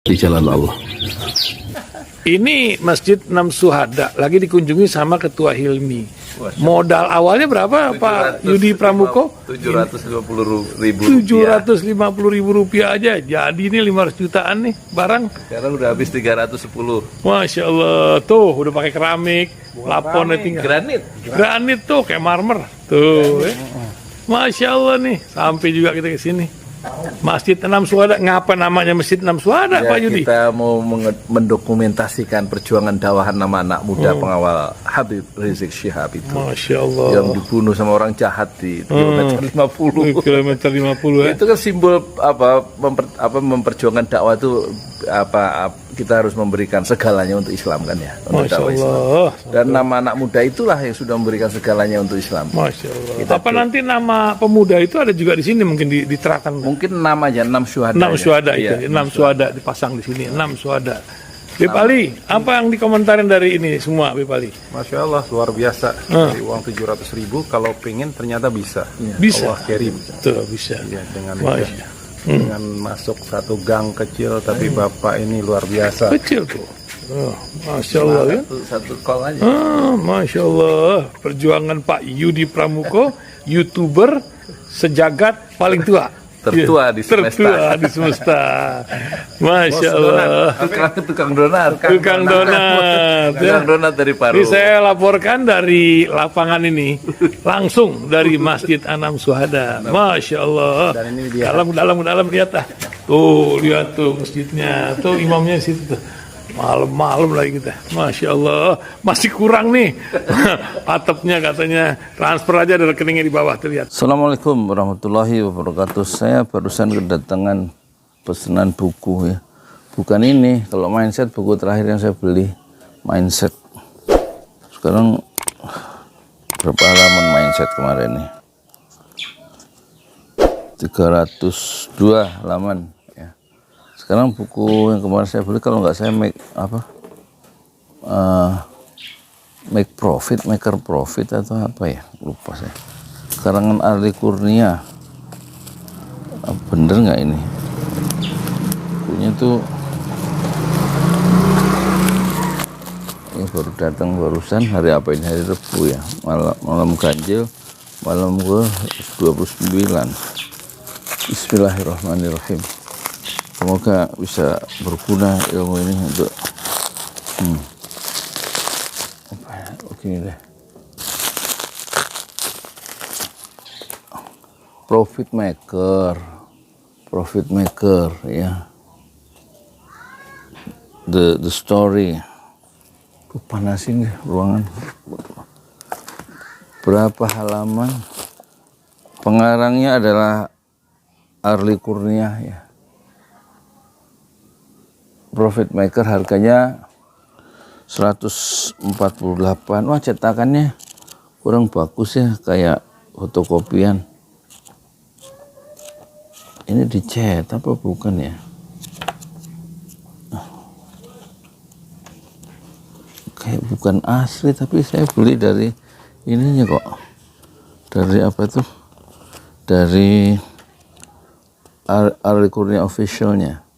di jalan Allah. Ini Masjid Enam Syuhada lagi dikunjungi sama Ketua Hilmi. Modal awalnya berapa Pak Yudi Pramuko? 750.000 rupiah aja. Jadi ini 500 jutaan nih barang. Sekarang udah habis 310. Masya Allah, tuh udah pakai keramik, laponnya tinggal. Granit tuh kayak marmer. Tuh, Masya Allah nih, sampai juga kita ke sini. Masjid Enam Syuhada, ngapa namanya Masjid Enam Syuhada, Ya, Pak Yudi? kita mau mendokumentasikan perjuangan dakwah nama anak muda pengawal Habib Rizik Syihab itu. Masya Allah. Yang dibunuh sama orang jahat di kilometer 50. Kilometer 50 ya. Itu kan simbol memperjuangkan dakwah itu kita harus memberikan segalanya untuk Islam kan ya, untuk Masya dakwah Islam. Allah. Dan nama anak muda itulah yang sudah memberikan segalanya untuk Islam. Masya Allah. Apa nanti nama pemuda itu ada juga di sini mungkin diterapkan? Mungkin namanya 6 syuhada. 6 syuhada itu, Iya, 6 syuhada dipasang di sini, 6 syuhada. Bipali, apa yang dikomentarin dari ini semua, Bipali? Masya Allah, luar biasa. Dari uang 700.000, kalau pengen ternyata bisa. Bisa. Allah kirim. Tuh, bisa. Ya, dengan masuk satu gang kecil, tapi Bapak ini luar biasa. Kecil tuh. Oh, Masya Allah ya. Satu call aja. Masya Allah. Perjuangan Pak Yudi Pramuko, YouTuber sejagat paling tua. Tertua di semesta. Tertua di semesta. Masya Allah. Tukang donat. Tukang donat. Tukang donat dari Paru. Ini saya laporkan dari lapangan ini, langsung dari Masjid Enam Syuhada. Masya Allah. Dan ini dia. Dalam lihat ah. Tuh lihat tuh masjidnya, tuh imamnya di situ tuh. Malam-malam lagi kita, Masya Allah, masih kurang nih atapnya katanya, transfer aja ada rekeningnya di bawah terlihat. Assalamualaikum warahmatullahi wabarakatuh. Saya barusan kedatangan pesanan buku ya. Bukan ini, kalau mindset buku terakhir yang saya beli, mindset. Sekarang berapa halaman mindset kemarin nih? 302 halaman. Sekarang buku yang kemarin saya beli, kalau nggak saya maker profit atau apa ya, lupa saya. Karangan Arli Kurnia, bener nggak ini? Bukunya tuh ini baru datang barusan, hari apa ini, hari Rabu ya, malam ganjil, malam ke 29. Bismillahirrahmanirrahim. Semoga bisa berguna ilmu ini untuk oke deh. Profit maker ya. The story. Panasin deh ruangan. Berapa halaman? Pengarangnya adalah Arli Kurnia ya. Profit maker harganya 148. Wah, cetakannya kurang bagus ya, kayak fotokopian. Ini dicat apa bukan ya? Kayak bukan asli, tapi saya beli dari ininya kok. Dari apa tuh? Dari Arli Kurnia officialnya.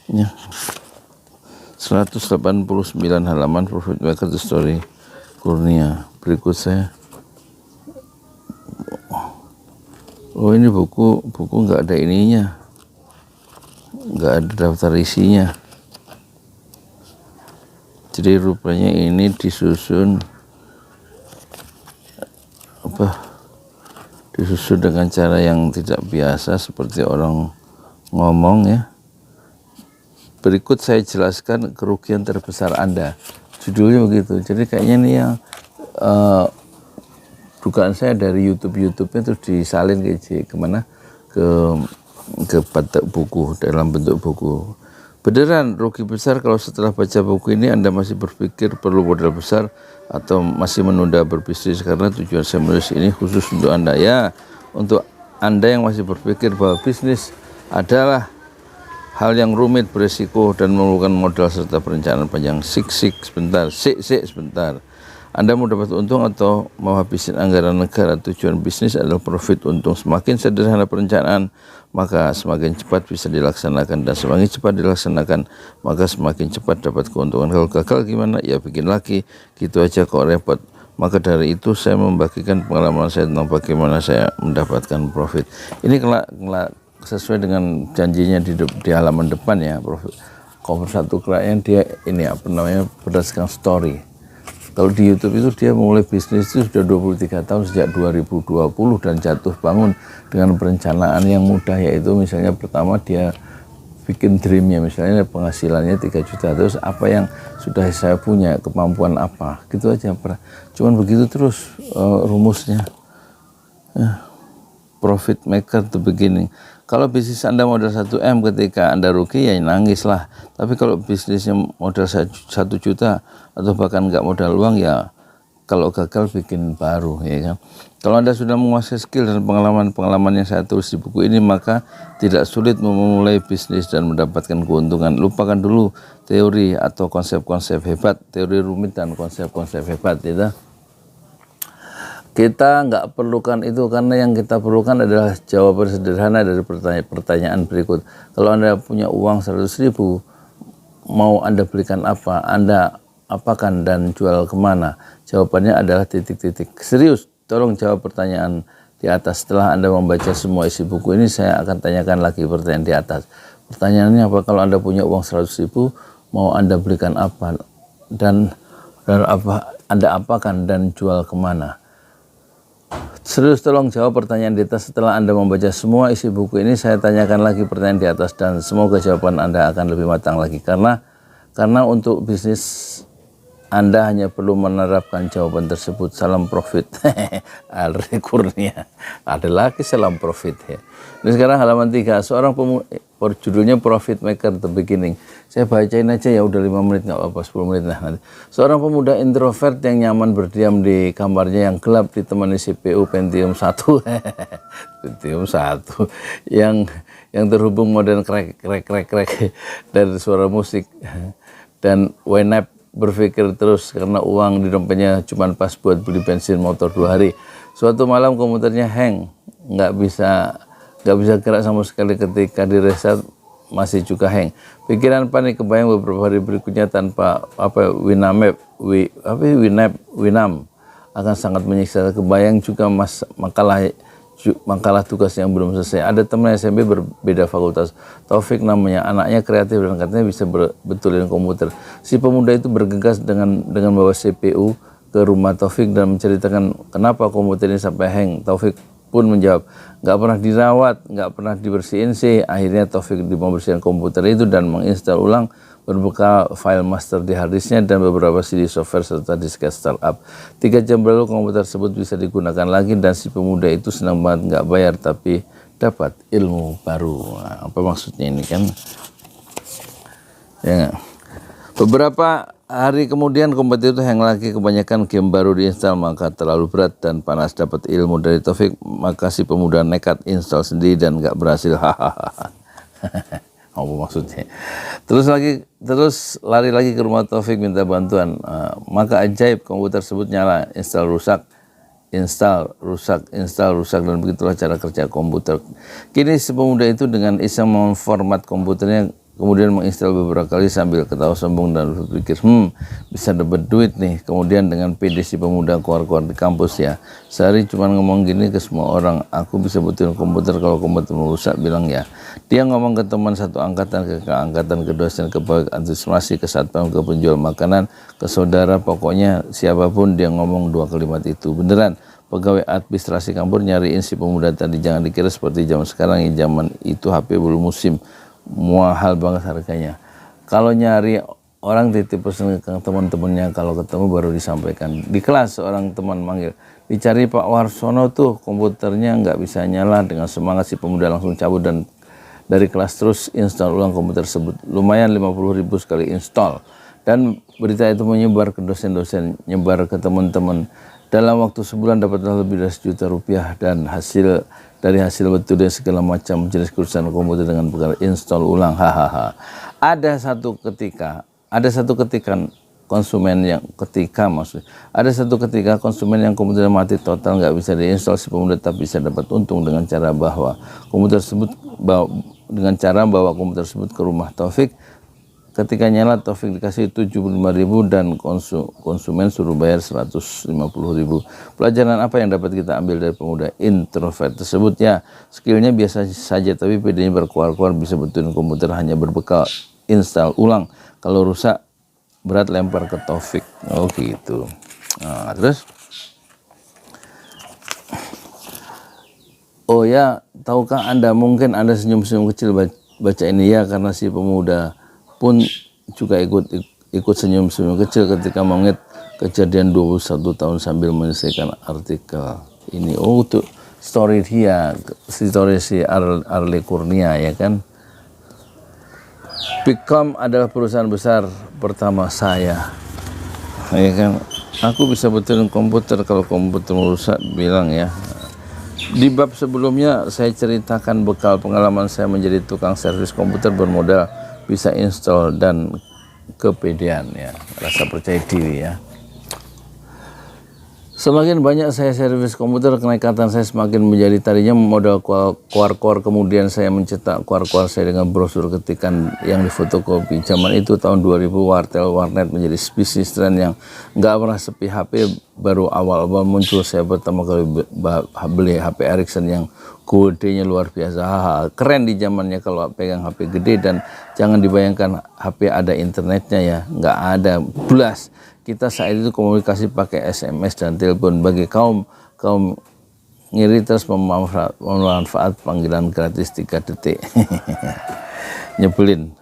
Ya. 189 halaman Profit Maker The Story Kurnia. Berikut saya. Oh, ini buku nggak ada ininya, nggak ada daftar isinya. Jadi rupanya ini disusun dengan cara yang tidak biasa, seperti orang ngomong ya. Berikut saya jelaskan kerugian terbesar Anda. Judulnya begitu. Jadi kayaknya ini yang dugaan saya dari YouTube-nya terus disalin kemana? Ke buku, dalam bentuk buku. Beneran rugi besar kalau setelah baca buku ini Anda masih berpikir perlu modal besar atau masih menunda berbisnis, karena tujuan saya menulis ini khusus untuk Anda ya. Untuk Anda yang masih berpikir bahwa bisnis adalah hal yang rumit, beresiko, dan memerlukan modal serta perencanaan panjang. Sebentar. Anda mau dapat untung atau mau habisin anggaran negara. Tujuan bisnis adalah profit untung. Semakin sederhana perencanaan, maka semakin cepat bisa dilaksanakan, dan semakin cepat dilaksanakan, maka semakin cepat dapat keuntungan. Kalau gagal gimana? Ya bikin lagi, gitu aja kok repot. Maka dari itu saya membagikan pengalaman saya tentang bagaimana saya mendapatkan profit. Ini kelak sesuai dengan janjinya di halaman depan ya, cover satu klien dia ini apa namanya, berdasarkan story. Kalau di YouTube itu dia mulai bisnis itu sudah 23 tahun sejak 2020 dan jatuh bangun dengan perencanaan yang mudah, yaitu misalnya pertama dia bikin dreamnya, misalnya penghasilannya 3 juta, terus apa yang sudah saya punya, kemampuan apa, gitu aja. Cuman begitu terus rumusnya. Profit maker the beginning. Kalau bisnis Anda modal 1M, ketika Anda rugi ya nangis lah. Tapi kalau bisnisnya modal 1 juta atau bahkan nggak modal uang, ya kalau gagal bikin baru, ya kan. Kalau Anda sudah menguasai skill dan pengalaman yang saya tulis di buku ini, maka tidak sulit memulai bisnis dan mendapatkan keuntungan. Lupakan dulu teori atau konsep-konsep hebat, teori rumit dan konsep-konsep hebat, ya. Kita nggak perlukan itu, karena yang kita perlukan adalah jawaban sederhana dari pertanyaan berikut. Kalau Anda punya uang 100.000, mau Anda belikan apa? Anda apakan dan jual kemana? Jawabannya adalah titik-titik. Serius, tolong jawab pertanyaan di atas. Setelah Anda membaca semua isi buku ini, saya akan tanyakan lagi pertanyaan di atas. Pertanyaannya apa? Kalau Anda punya uang 100.000, mau Anda belikan apa? Dan apa Anda apakan dan jual kemana? Serius, tolong jawab pertanyaan di atas. Setelah Anda membaca semua isi buku ini, saya tanyakan lagi pertanyaan di atas, dan semoga jawaban Anda akan lebih matang lagi. Karena untuk bisnis Anda hanya perlu menerapkan jawaban tersebut. Salam profit. Alri Kurnia. Ada lagi salam profit ya. Ini sekarang halaman 3. Seorang pemuda, judulnya Profit Maker the Beginning. Saya bacain aja ya, udah 5 menit nggak apa-apa, 10 menit lah nanti. Seorang pemuda introvert yang nyaman berdiam di kamarnya yang gelap, ditemani CPU Pentium 1. Pentium 1 yang terhubung modem krek dari suara musik. Dan Wenap berpikir terus karena uang di dompetnya cuma pas buat beli bensin motor 2 hari. Suatu malam komputernya hang, nggak bisa gerak sama sekali. Ketika di reset masih juga hang. Pikiran panik kebayang beberapa hari berikutnya tanpa Winamp akan sangat menyiksa. Kebayang juga makalah tugas yang belum selesai. Ada teman SMP berbeda fakultas, Taufik namanya, anaknya kreatif dan katanya bisa betulin komputer. Si pemuda itu bergegas dengan bawa CPU ke rumah Taufik dan menceritakan kenapa komputer ini sampai hang. Taufik pun menjawab, nggak pernah dirawat, nggak pernah dibersihin sih. Akhirnya Taufik membersihkan komputer itu dan menginstal ulang berbekal file master di harddisknya dan beberapa CD software serta disket startup. 3 jam berlalu komputer tersebut bisa digunakan lagi, dan si pemuda itu senang banget, nggak bayar tapi dapat ilmu baru. Nah, apa maksudnya ini kan? Ya, beberapa hari kemudian komputer itu hang lagi, kebanyakan game baru diinstal, maka terlalu berat dan panas. Dapat ilmu dari Taufik, maka si pemuda nekat install sendiri dan nggak berhasil. Hahaha. Apa maksudnya? Terus lari lagi ke rumah Taufik minta bantuan. Maka ajaib, komputer tersebut nyala, install rusak, dan begitulah cara kerja komputer. Kini si pemuda itu dengan iseng memformat komputernya, kemudian menginstal beberapa kali sambil ketawa sombong dan berpikir, bisa dapat duit nih. Kemudian dengan pede si pemuda keluar di kampus ya. Sehari cuma ngomong gini ke semua orang, aku bisa betulin komputer, kalau komputer merusak bilang ya. Dia ngomong ke teman satu angkatan, ke angkatan, ke dosen, ke pegawai administrasi, ke satpam, ke penjual makanan, ke saudara, pokoknya siapapun dia ngomong 2 kalimat itu. Beneran, pegawai administrasi kampus nyariin si pemuda tadi. Jangan dikira seperti zaman sekarang, ya zaman itu HP belum musim, mahal banget harganya. Kalau nyari orang titip pesan ke teman-temannya, kalau ketemu baru disampaikan. Di kelas seorang teman manggil, dicari Pak Warsono tuh, komputernya nggak bisa nyala. Dengan semangat si pemuda langsung cabut dan dari kelas terus install ulang komputer tersebut. Lumayan 50.000 sekali install. Dan berita itu menyebar ke dosen-dosen, nyebar ke teman-teman. Dalam waktu sebulan dapatlah lebih dari 1 juta rupiah, dan hasil betul dan segala macam jenis kerusakan komputer dengan bekal install ulang. Hahaha. Ada satu ketikan konsumen yang ketika ada satu ketika konsumen yang komputer mati total nggak bisa diinstal, si pemuda tetap bisa dapat untung dengan cara bawa komputer tersebut ke rumah Taufik. Ketika nyala, Taufik dikasih 75.000 dan konsumen suruh bayar 150.000. Pelajaran apa yang dapat kita ambil dari pemuda introvert tersebut? Ya, skillnya biasa saja tapi pedenya berkuar-kuar, bisa betulin komputer hanya berbekal install ulang. Kalau rusak berat lempar ke Taufik. Oh gitu. Nah, terus oh ya, tahukah Anda, mungkin Anda senyum-senyum kecil baca ini ya, karena si pemuda pun juga ikut senyum-senyum kecil ketika mengingat kejadian 21 tahun sambil menyelesaikan artikel ini. Oh, itu story dia, story si Arle Kurnia ya kan. Picom adalah perusahaan besar pertama saya, ya kan. Aku bisa betulin komputer, kalau komputer merusak bilang ya. Di bab sebelumnya saya ceritakan bekal pengalaman saya menjadi tukang servis komputer bermodal bisa install dan kepedean ya, rasa percaya diri ya. Semakin banyak saya servis komputer, kenekatan saya semakin menjadi, tadinya modal kuar-kuar, kemudian saya mencetak kuar-kuar saya dengan brosur ketikan yang difotokopi. Zaman itu tahun 2000, warnet menjadi spesies tren yang nggak pernah sepi. HP baru awal-awal muncul, saya pertama kali beli HP Ericsson yang kodenya luar biasa. Keren di zamannya kalau pegang HP gede, dan jangan dibayangkan HP ada internetnya ya, nggak ada, blas. Kita saat itu komunikasi pakai SMS dan telepon. Bagi kaum ngiri terus memanfaat panggilan gratis 3 detik. Nyebelin.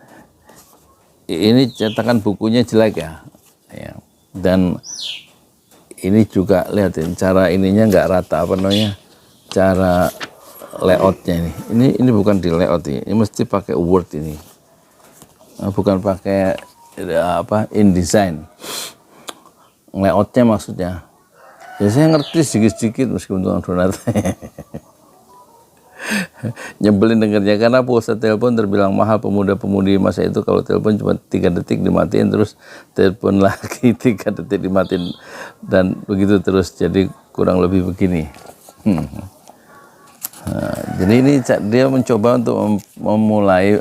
Ini cetakan bukunya jelek ya. Dan ini juga lihatin cara ininya nggak rata, apa namanya, cara layoutnya ini bukan di layout ini mesti pakai Word ini, bukan pakai InDesign. Layoutnya maksudnya ya, saya ngerti sedikit-sedikit meskipun tukang donat. Nyebelin dengarnya, karena pulsa telepon terbilang mahal. Pemuda-pemudi masa itu kalau telepon cuma 3 detik dimatiin, terus telepon lagi 3 detik dimatiin, dan begitu terus, jadi kurang lebih begini. Nah, jadi ini dia mencoba untuk memulai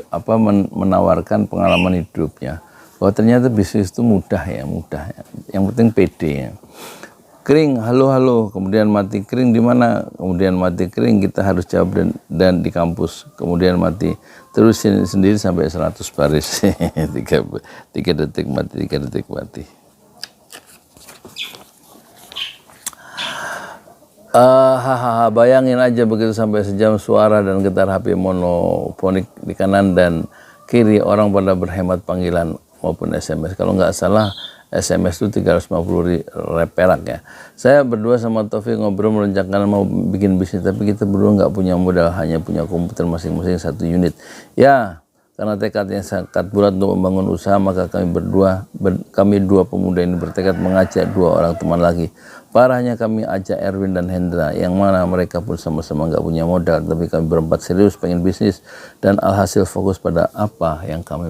menawarkan pengalaman hidupnya, bahwa ternyata bisnis itu mudah ya, yang penting pede ya. Kering, halo, kemudian mati. Kering di mana? Kemudian mati. Kering, kita harus jawab dan di kampus. Kemudian mati. Terus sendiri sampai 100 baris. 3 detik mati, 3 detik mati. Bayangin aja begitu sampai sejam, suara dan getar HP monofonik di kanan dan kiri, orang pada berhemat panggilan maupun SMS. Kalau nggak salah SMS itu 350 perak ya. Saya berdua sama Taufik ngobrol merencanakan mau bikin bisnis, tapi kita berdua nggak punya modal, hanya punya komputer masing-masing 1 unit. Ya, karena tekadnya sangat bulat untuk membangun usaha, maka kami dua pemuda ini bertekad mengajak 2 orang teman lagi. Parahnya kami ajak Erwin dan Hendra, yang mana mereka pun sama-sama nggak punya modal, tapi kami berempat serius pengen bisnis, dan alhasil fokus pada apa yang kami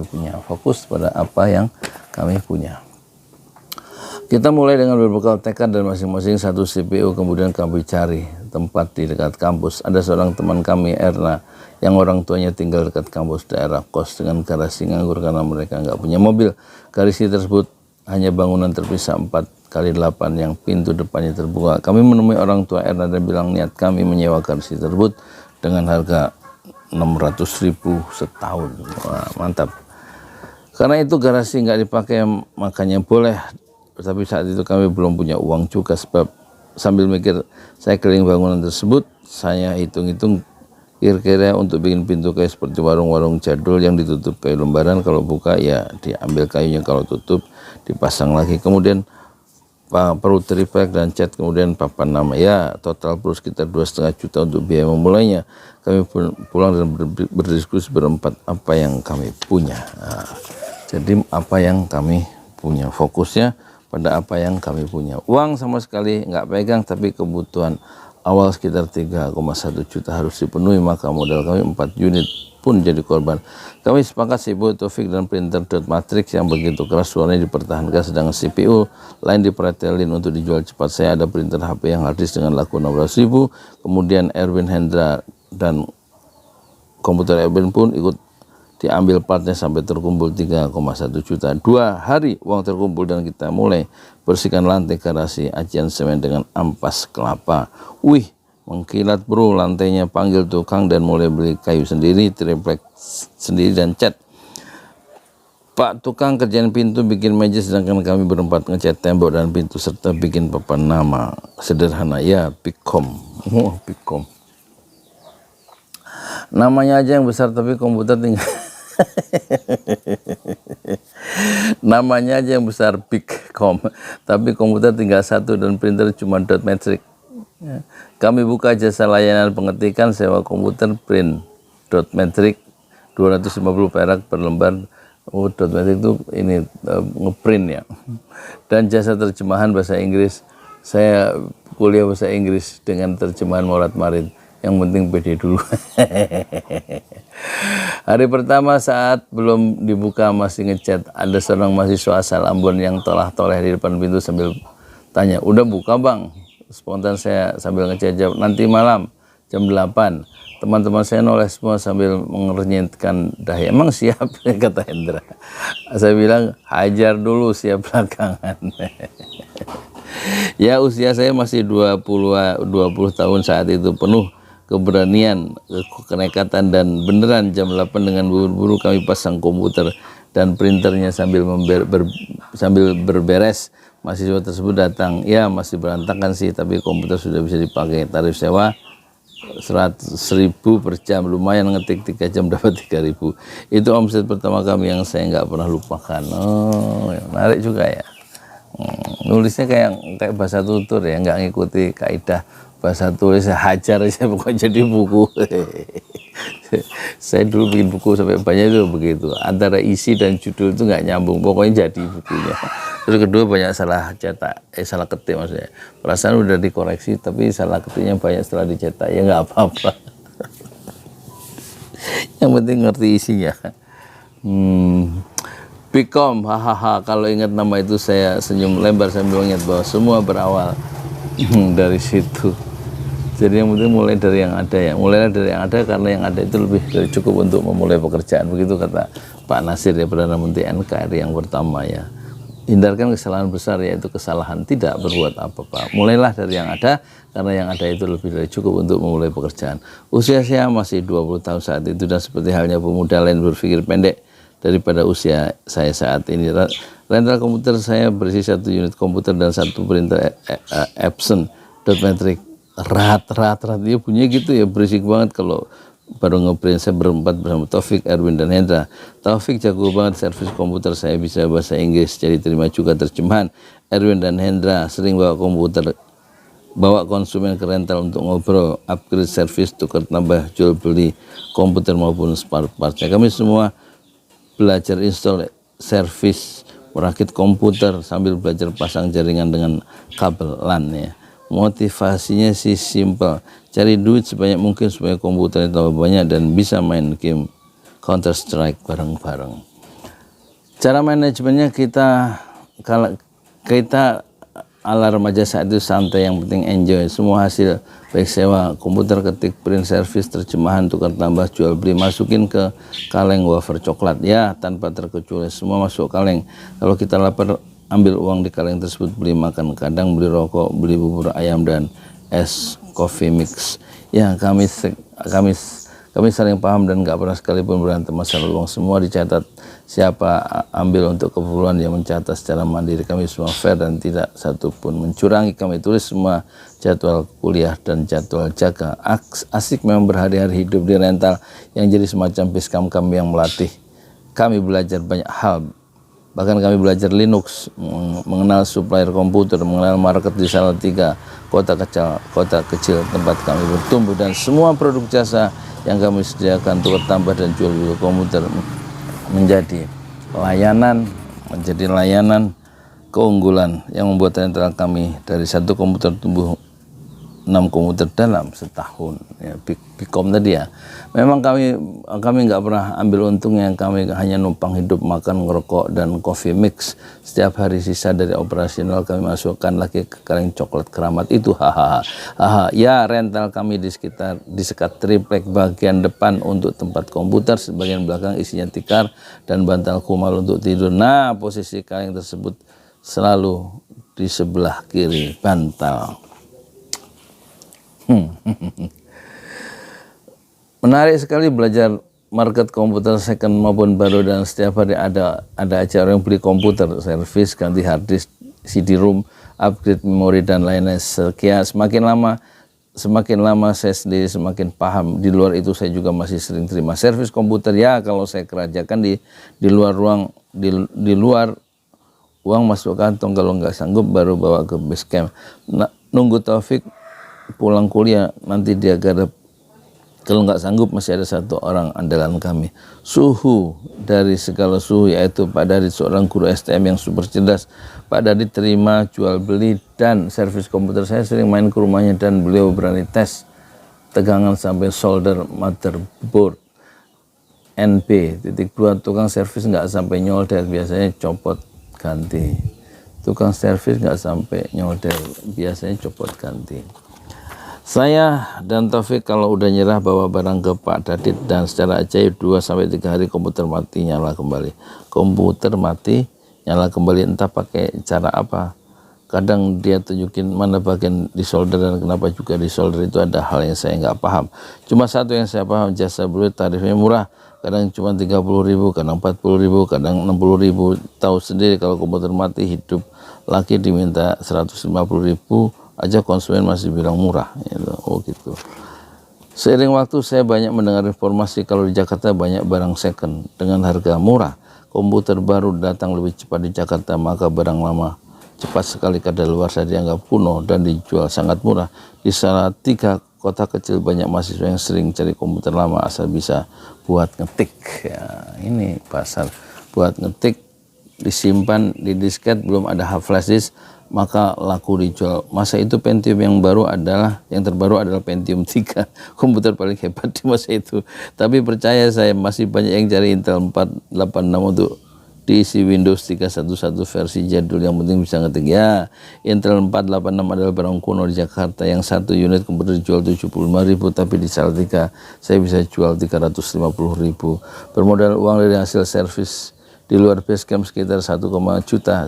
punya. Kita mulai dengan berbekal tekad dan masing-masing 1 CPU, kemudian kami cari tempat di dekat kampus. Ada seorang teman kami, Erna, yang orang tuanya tinggal dekat kampus, daerah kos dengan garasi nganggur karena mereka nggak punya mobil. Garasi tersebut hanya bangunan terpisah 4x8 yang pintu depannya terbuka. Kami menemui orang tua Erna dan bilang niat kami menyewa garasi tersebut dengan harga 600.000 setahun. Wah, mantap. Karena itu garasi nggak dipakai, makanya boleh. Tapi saat itu kami belum punya uang juga, sebab sambil mikir saya keliling bangunan tersebut, saya hitung-hitung kira-kira untuk bikin pintu kayak seperti warung-warung jadul yang ditutup kayu lembaran, kalau buka ya diambil kayunya, kalau tutup dipasang lagi, kemudian perlu triplek dan cat, kemudian papan nama. Ya, total perlu sekitar 2,5 juta untuk biaya memulainya. Kami pulang dan berdiskusi berempat apa yang kami punya. Nah, jadi apa yang kami punya, fokusnya pada apa yang kami punya. Uang sama sekali nggak pegang, tapi kebutuhan awal sekitar 3,1 juta harus dipenuhi, maka modal kami 4 unit pun jadi korban. Kami sepakat CPU Taufik dan printer dot matrix yang begitu keras suaranya dipertahankan, sedang CPU lain dipretelin untuk dijual cepat. Saya ada printer HP yang harddisk dengan laku 16.000. Kemudian Erwin Hendra dan komputer Erwin pun ikut diambil partnya sampai terkumpul 3,1 juta. 2 hari uang terkumpul dan kita mulai bersihkan lantai garasi acian semen dengan ampas kelapa. Wih, mengkilat bro lantainya, panggil tukang dan mulai beli kayu sendiri, triplek sendiri dan cat. Pak tukang kerjaan pintu, bikin meja, sedangkan kami berempat ngecat tembok dan pintu serta bikin papan nama sederhana ya, Pikom. Pikom. Namanya aja yang besar tapi komputer tinggal. Namanya aja yang besar Pikom, tapi komputer tinggal 1 dan printer cuma dot matrix. Kami buka jasa layanan pengetikan sewa komputer print dot matrix 250 perak per lembar. Dot matrix itu ini ngeprint ya. Dan jasa terjemahan bahasa Inggris. Saya kuliah bahasa Inggris dengan terjemahan Morat Marit. Yang penting pede dulu. Hari pertama saat belum dibuka masih ngecat, ada seorang mahasiswa asal Ambon yang tolah-toleh di depan pintu sambil tanya, udah buka bang? Spontan saya sambil ngecat jawab, nanti malam jam 8. Teman-teman saya noleh semua sambil mengernyitkan dahi. Emang siap? Kata Hendra. Saya bilang, hajar dulu, siap belakangan. Ya usia saya masih 20 tahun saat itu, penuh keberanian, kenekatan, dan beneran jam 8 dengan buru-buru kami pasang komputer dan printernya sambil berberes. Mahasiswa tersebut datang, ya masih berantakan sih, tapi komputer sudah bisa dipakai. Tarif sewa 100.000 per jam, lumayan, ngetik 3 jam dapat 3.000. Itu omset pertama kami yang saya nggak pernah lupakan. Oh, menarik juga ya. Nulisnya kayak bahasa tutur ya, nggak ngikuti kaidah bahasa tulis, hajar aja pokoknya jadi buku. Saya dulu bikin buku sampai banyak itu begitu, antara isi dan judul itu nggak nyambung, pokoknya jadi bukunya. Terus kedua banyak salah cetak, salah ketik maksudnya. Perasaan udah dikoreksi tapi salah ketiknya banyak setelah dicetak, ya nggak apa-apa. Yang penting ngerti isinya. Pikom, hahaha. Kalau ingat nama itu saya senyum lebar sambil mengingat bahwa semua berawal dari situ. Jadi yang penting mulai dari yang ada ya. Mulailah dari yang ada karena yang ada itu lebih dari cukup untuk memulai pekerjaan. Begitu kata Pak Nasir ya, Perdana Menteri NKRI yang pertama ya. Hindarkan kesalahan besar, yaitu kesalahan tidak berbuat apa-apa. Mulailah dari yang ada karena yang ada itu lebih dari cukup untuk memulai pekerjaan. Usia saya masih 20 tahun saat itu dan seperti halnya pemuda lain berpikir pendek daripada usia saya saat ini. Rental komputer saya berisi 1 unit komputer dan 1 printer Epson dot matrix. Rat dia bunyinya gitu ya, berisik banget kalau baru ngeprint. Saya berempat bersama Taufik, Erwin, dan Hendra. Taufik jago banget servis komputer, saya bisa bahasa Inggris jadi terima juga terjemahan. Erwin dan Hendra sering bawa konsumen ke rental untuk ngobrol, upgrade servis, tukar tambah, jual beli komputer maupun spare partsnya. Kami semua belajar install, servis, merakit komputer sambil belajar pasang jaringan dengan kabel LAN ya. Motivasinya sih simple, cari duit sebanyak mungkin supaya komputernya tambah banyak dan bisa main game Counter Strike bareng-bareng. Cara manajemennya kita ala remaja saat itu santai, yang penting enjoy. Semua hasil baik sewa komputer, ketik, print, service, terjemahan, tukar tambah, jual beli, masukin ke kaleng wafer coklat ya, tanpa terkecuali semua masuk kaleng. Kalau kita lapar, ambil uang di kaleng tersebut, beli makan, kadang beli rokok, beli bubur ayam dan es coffee mix. Ya kami saling paham dan gak pernah sekalipun berantem masalah uang. Semua dicatat, siapa ambil untuk keperluan yang mencatat secara mandiri. Kami semua fair dan tidak satupun mencurangi. Kami tulis semua jadwal kuliah dan jadwal jaga. Asik memang berhari-hari hidup di rental yang jadi semacam piskam kami yang melatih kami belajar banyak hal. Bahkan kami belajar Linux, mengenal supplier komputer, mengenal market di Salatiga, kota kecil tempat kami bertumbuh, dan semua produk jasa yang kami sediakan tukar tambah dan jual beli komputer menjadi layanan keunggulan yang membuat rental kami dari 1 komputer tumbuh 6 komputer dalam setahun ya, Pikom tadi ya. Memang kami nggak pernah ambil untungnya, kami hanya numpang hidup, makan, ngerokok dan coffee mix. Setiap hari sisa dari operasional kami masukkan lagi ke kaleng coklat keramat itu, hahaha. Ya, rental kami di sekat triplek, bagian depan untuk tempat komputer, sebagian belakang isinya tikar dan bantal kumal untuk tidur. Nah, posisi kaleng tersebut selalu di sebelah kiri bantal. Menarik sekali belajar market komputer second maupun baru, dan setiap hari ada acara yang beli komputer, servis, ganti hard disk, CD-ROM, upgrade memori dan lain-lain. Semakin lama saya sendiri semakin paham. Di luar itu saya juga masih sering terima servis komputer ya, kalau saya kerjakan di luar uang masuk kantong, kalau nggak sanggup baru bawa ke base camp. Nunggu Taufik pulang kuliah, nanti dia garap. Kalau nggak sanggup masih ada satu orang andalan kami, suhu dari segala suhu, yaitu Pak Darit, seorang guru STM yang super cerdas. Pak Darit terima jual beli dan servis komputer. Saya sering main ke rumahnya dan beliau berani tes tegangan sampai solder motherboard. NP.2 tukang servis nggak sampai nyolder, biasanya copot ganti. Tukang servis nggak sampai nyolder, biasanya copot ganti. Saya dan Taufik kalau udah nyerah bawa barang ke Pak Dadit, dan secara ajaib 2-3 hari komputer mati nyala kembali. Komputer mati nyala kembali, entah pakai cara apa. Kadang dia tunjukin mana bagian di solder dan kenapa juga di solder, itu ada hal yang saya nggak paham. Cuma satu yang saya paham, jasa beliau tarifnya murah. Kadang cuma 30.000, kadang 40.000, kadang 60.000. Tahu sendiri kalau komputer mati hidup lagi diminta 150.000 aja, konsumen masih bilang murah gitu. Oh gitu. Seiring waktu saya banyak mendengar informasi kalau di Jakarta banyak barang second dengan harga murah. Komputer baru datang lebih cepat di Jakarta, maka barang lama cepat sekali kadaluarsa dianggap kuno dan dijual sangat murah. Di salah 3 kota kecil banyak mahasiswa yang sering cari komputer lama asal bisa buat ngetik. Ya, ini pasar buat ngetik, disimpan di disket, belum ada hard flash disk, maka laku dijual. Masa itu Pentium yang terbaru adalah Pentium 3, komputer paling hebat di masa itu. Tapi percaya saya, masih banyak yang cari Intel 486 untuk diisi Windows 3.1.1 versi jadul, yang penting bisa ngetik. Ya, Intel 486 adalah barang kuno di Jakarta, yang satu unit komputer dijual 75.000, tapi di Salatiga saya bisa jual 350.000. Bermodal uang dari hasil servis di luar basecamp sekitar 1,5 juta.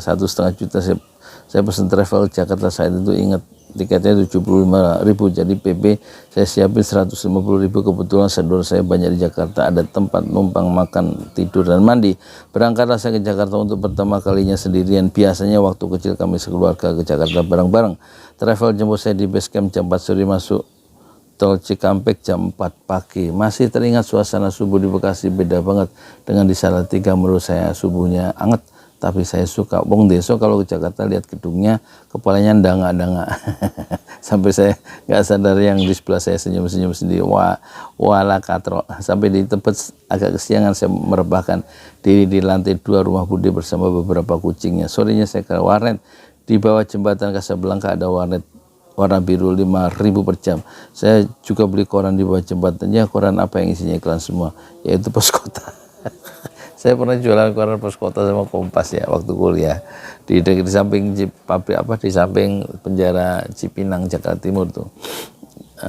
Saya pesan travel Jakarta saat itu, ingat tiketnya 75.000, jadi PP saya siapin 150.000. Kebetulan saudara saya banyak di Jakarta, ada tempat numpang, makan, tidur dan mandi. Berangkatlah saya ke Jakarta untuk pertama kalinya sendirian. Biasanya waktu kecil kami sekeluarga ke Jakarta bareng-bareng. Travel jemput saya di basecamp jam 4 sore, masuk tol Cikampek jam 4 pagi. Masih teringat suasana subuh di Bekasi beda banget dengan di Salatiga. Menurut saya subuhnya anget, tapi saya suka. Wong deso kalau ke Jakarta lihat gedungnya kepalanya ndanga-ndanga. Sampai saya nggak sadar yang di sebelah saya senyum-senyum sendiri. Wala katro. Sampai di tempat agak kesiangan saya merebahkan diri di lantai 2 rumah Budi bersama beberapa kucingnya. Sorenya saya ke warnet. Di bawah jembatan Kasablanka ada warnet warna biru 5.000 per jam. Saya juga beli koran di bawah jembatannya. Koran apa yang isinya iklan semua, yaitu Pos Kota. Saya pernah jualan koran Pos Kota sama Kompas ya waktu kuliah di samping pabrik di samping penjara Cipinang Jakarta Timur tuh.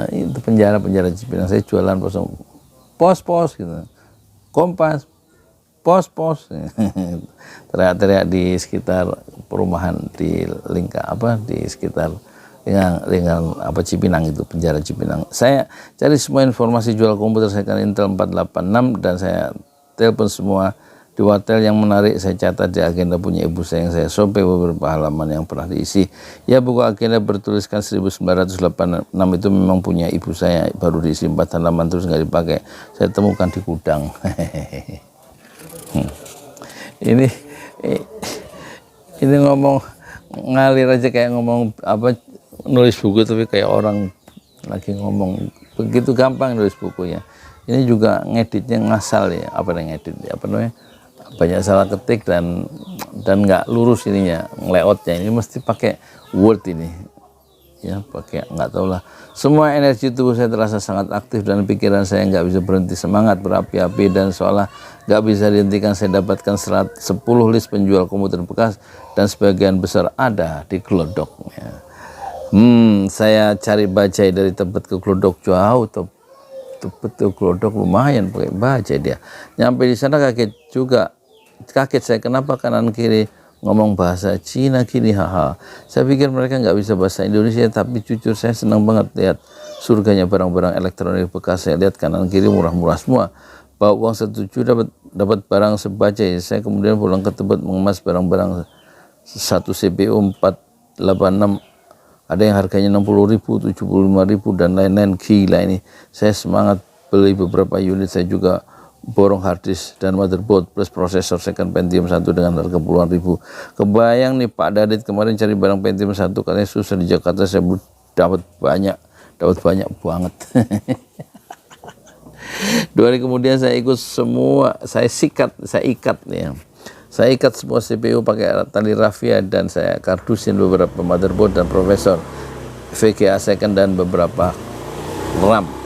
Itu penjara Cipinang. Saya jualan pos gitu, Kompas, pos teriak-teriak di sekitar perumahan di di sekitar dengan Cipinang, itu penjara Cipinang. Saya cari semua informasi jual komputer saya kan Intel 486, dan saya telepon semua di hotel. Yang menarik saya catat di agenda punya ibu saya, yang saya sobek beberapa halaman yang pernah diisi. Ya, buku agenda bertuliskan 1986 itu memang punya ibu saya, baru diisi 4 halaman terus nggak dipakai. Saya temukan di gudang. Ini ngomong ngalir aja, kayak ngomong nulis buku, tapi kayak orang lagi ngomong. Begitu gampang nulis bukunya. Ini juga ngeditnya ngasal ya, banyak salah ketik dan nggak lurus ininya, layoutnya ini mesti pakai Word ini. ya pakai nggak tahu lah. Semua energi tubuh saya terasa sangat aktif dan pikiran saya nggak bisa berhenti semangat berapi-api dan seolah nggak bisa dihentikan. Saya dapatkan 10 list penjual komputer bekas dan sebagian besar ada di Glodok. Ya. Saya cari bajai dari tempat ke Glodok jauh, tempat ke Glodok lumayan pakai bajai dia. Nyampe di sana kaget saya kenapa kanan kiri ngomong bahasa Cina gini, haha. Saya pikir mereka nggak bisa bahasa Indonesia, tapi jujur saya senang banget lihat surganya barang-barang elektronik bekas. Saya lihat kanan kiri murah-murah semua. Bawa uang 1 juta dapat barang sebajai. Saya kemudian pulang ke tempat mengemas barang-barang 1 CPU 486. Ada yang harganya 60.000, 75.000 dan lain-lain. Gila ini. Saya semangat beli beberapa unit. Saya juga borong hard disk dan motherboard plus prosesor second Pentium 1 dengan harga puluhan ribu. Kebayang nih Pak Dadit kemarin cari barang Pentium 1 katanya susah di Jakarta, saya dapat banyak banget. 2 hari kemudian saya ikut semua, saya ikat nih ya. Saya ikat semua CPU pakai tali rafia dan saya kardusin beberapa motherboard dan prosesor VGA second dan beberapa RAM.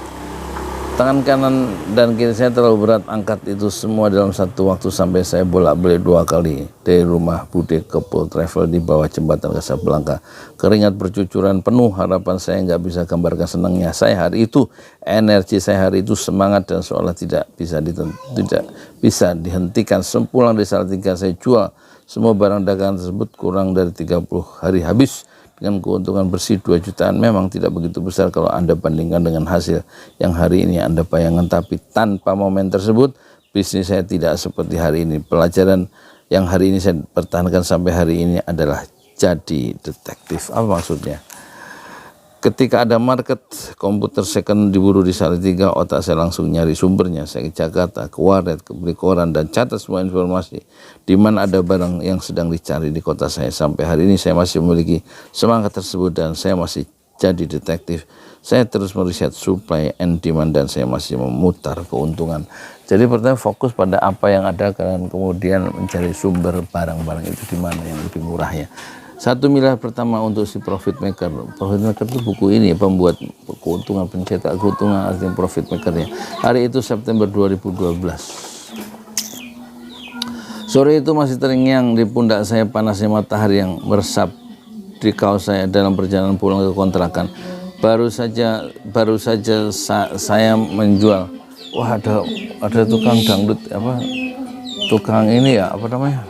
Tangan kanan dan kiri saya terlalu berat angkat itu semua dalam satu waktu sampai saya bolak-balik 2 kali dari rumah Bude ke Pul Travel di bawah jembatan Casablanca. Keringat bercucuran penuh, harapan saya nggak bisa gambarkan senangnya saya hari itu, energi saya hari itu, semangat dan seolah tidak bisa dihentikan. Sepulang di Salatiga saya jual semua barang dagangan tersebut, kurang dari 30 hari habis dengan keuntungan bersih 2 jutaan. Memang tidak begitu besar kalau Anda bandingkan dengan hasil yang hari ini Anda bayangkan, tapi tanpa momen tersebut bisnis saya tidak seperti hari ini. Pelajaran yang hari ini saya pertahankan sampai hari ini adalah jadi detektif. Apa maksudnya? Ketika ada market komputer second diburu di Salatiga, otak saya langsung nyari sumbernya. Saya ke Jakarta, ke warnet, ke beli koran dan catat semua informasi di mana ada barang yang sedang dicari di kota saya. Sampai hari ini saya masih memiliki semangat tersebut dan saya masih jadi detektif. Saya terus meriset supply and demand dan saya masih memutar keuntungan. Jadi pertama fokus pada apa yang ada dan kemudian mencari sumber barang-barang itu di mana yang lebih murah ya. 1 miliar pertama untuk si Profit Maker. Profit Maker itu buku ini pembuat keuntungan, pencetak keuntungan, artinya Profit Makernya. Hari itu September 2012. Sore itu masih terngiang di pundak saya panasnya matahari yang meresap di kaos saya dalam perjalanan pulang ke kontrakan. Baru saja saya menjual. Wah, ada tukang dangdut tukang ini ya, apa namanya?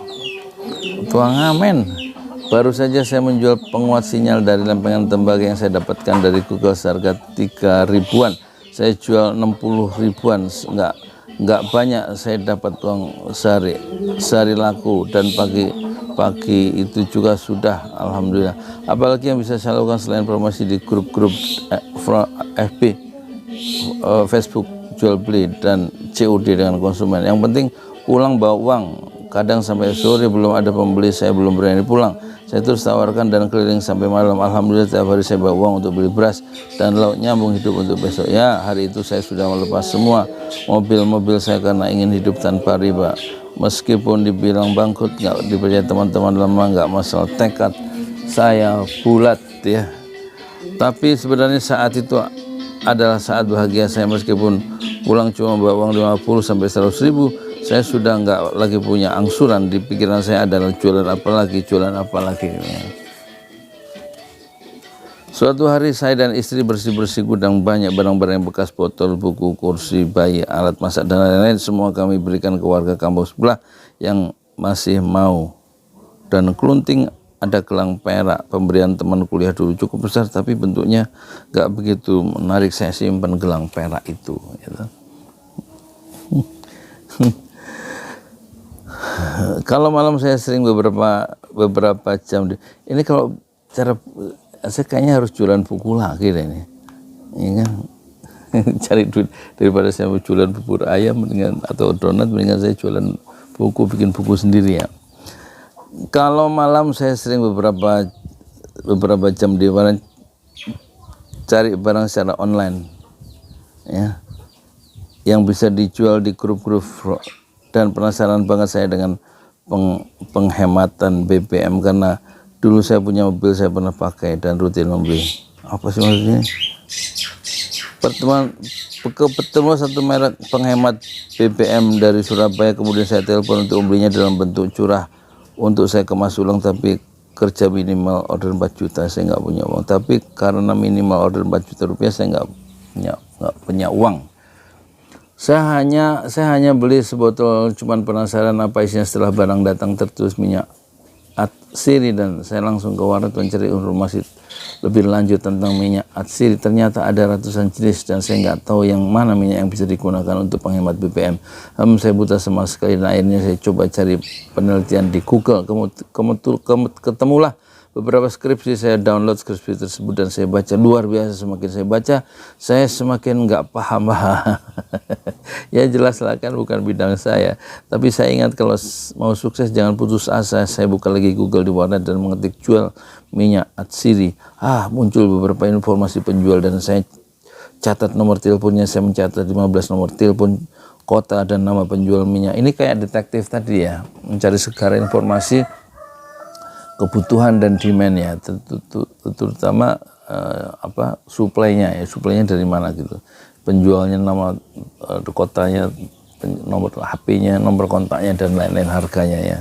Tukang ngamen. Baru saja saya menjual penguat sinyal dari lempengan tembaga yang saya dapatkan dari Google seharga 3 ribuan. Saya jual 60 ribuan, nggak banyak, saya dapat uang sehari laku dan pagi itu juga sudah, alhamdulillah. Apalagi yang bisa saya lakukan selain promosi di grup-grup FB, Facebook, jual beli dan COD dengan konsumen. Yang penting pulang bawa uang. Kadang sampai sore belum ada pembeli, saya belum berani pulang. Saya terus tawarkan dan keliling sampai malam. Alhamdulillah tiap hari saya bawa uang untuk beli beras dan lauk nyambung hidup untuk besok. Ya, hari itu saya sudah melepas semua mobil-mobil saya karena ingin hidup tanpa riba. Meskipun dibilang bangkrut, nggak dipercaya teman-teman lama, nggak masalah, tekad saya bulat ya. Tapi sebenarnya saat itu adalah saat bahagia saya, meskipun pulang cuma bawa uang 50 sampai 100 ribu. Saya sudah nggak lagi punya angsuran. Di pikiran saya adalah jualan apa lagi. Suatu hari saya dan istri bersih-bersih gudang, banyak barang-barang bekas, botol, buku, kursi bayi, alat masak dan lain-lain. Semua kami berikan ke warga kampung sebelah yang masih mau. Dan kelunting ada gelang perak pemberian teman kuliah dulu, cukup besar tapi bentuknya nggak begitu menarik. Saya simpan gelang perak itu gitu. Kalau malam saya sering beberapa jam. Ini kalau cara saya kayaknya harus jualan buku lagi deh ini. Ini kan cari duit daripada saya jualan bubur ayam atau donat, mendingan saya jualan buku, bikin buku sendiri ya. Kalau malam saya sering beberapa jam di mana cari barang secara online ya, yang bisa dijual di grup-grup. Dan penasaran banget saya dengan penghematan BBM karena dulu saya punya mobil, saya pernah pakai dan rutin membeli apa sih maksudnya? Pertemuan satu merek penghemat BBM dari Surabaya, kemudian saya telepon untuk membelinya dalam bentuk curah untuk saya kemas ulang, tapi kerja minimal order 4 juta, saya nggak punya uang. Tapi karena minimal order 4 juta rupiah, saya nggak punya uang. Saya hanya beli sebotol, cuman penasaran apa isinya. Setelah barang datang tertulis minyak Atsiri, dan saya langsung ke warnet mencari informasi lebih lanjut tentang minyak Atsiri. Ternyata ada ratusan jenis dan saya nggak tahu yang mana minyak yang bisa digunakan untuk penghemat BBM. Saya buta sama sekali, dan akhirnya saya coba cari penelitian di Google. Ketemulah beberapa skripsi, saya download skripsi tersebut dan saya baca. Luar biasa, semakin saya baca saya semakin nggak paham. Ya jelas lah, kan bukan bidang saya, tapi saya ingat kalau mau sukses jangan putus asa. Saya buka lagi Google di warnet dan mengetik jual minyak Atsiri. Muncul beberapa informasi penjual dan saya catat nomor teleponnya. Saya mencatat 15 nomor telepon, kota, dan nama penjual minyak. Ini kayak detektif tadi ya, mencari segala informasi kebutuhan dan demand ya, terutama suplainya dari mana gitu, penjualnya, nama kotanya, nomor HP-nya, nomor kontaknya, dan lain-lain, harganya ya.